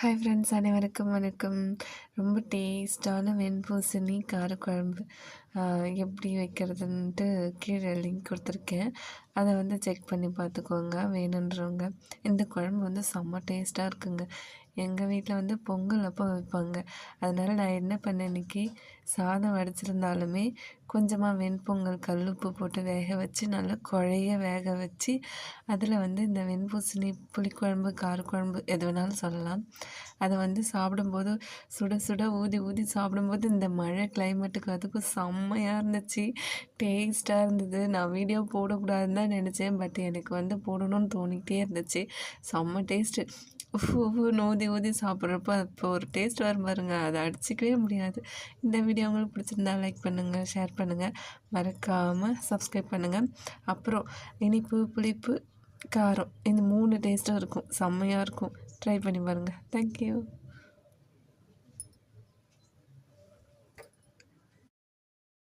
Hi friends, அனைவருக்கும் வணக்கம். ரொம்ப டேஸ்ட்டான வெண்பூசணி காரக்குழம்பு எப்படி வைக்கிறதுன்ட்டு கீழே லிங்க் கொடுத்துருக்கேன். அதை செக் பண்ணி பார்த்துக்கோங்க வேணுன்றவங்க. இந்த குழம்பு செம்ம டேஸ்ட்டாக இருக்குங்க. எங்கள் வீட்டில் பொங்கல் அப்போ வைப்பாங்க. அதனால் நான் என்ன பண்ணேன், இன்றைக்கி சாதம் வடிச்சிருந்தாலுமே கொஞ்சமாக வெண்பொங்கல் கல்லுப்பு போட்டு வேக வச்சு நல்லா குழைய வேக வச்சு அதில் இந்த வெண்பூசணி புளிக்குழம்பு காரக்குழம்பு எது வேணாலும் சொல்லலாம். அதை சாப்பிடும்போது சுட சுட ஊதி ஊதி சாப்பிடும்போது இந்த மழை கிளைமேட்டுக்கு அதுக்கும் செம்மையாக இருந்துச்சு. டேஸ்ட்டாக இருந்தது. நான் வீடியோ போடக்கூடாதுன்னு தான் நினச்சேன். பட் எனக்கு போடணும்னு தோணிக்கிட்டே இருந்துச்சு. செம்ம டேஸ்ட்டு. உஃப்னு ஊதி ஊதி சாப்பிட்றப்ப இப்போ ஒரு டேஸ்ட் வரும் பாருங்க, அதை அடிச்சிக்கவே முடியாது. இந்த வீடியோ உங்களுக்கு பிடிச்சிருந்தா லைக் பண்ணுங்கள், ஷேர் பண்ணுங்கள், மறக்காமல் சப்ஸ்கிரைப் பண்ணுங்கள். அப்புறம் இனிப்பு புளிப்பு காரம் இந்த 3 டேஸ்ட்டும் இருக்கும். செம்மையாக இருக்கும். ட்ரை பண்ணி பாருங்கள். தேங்க்யூ.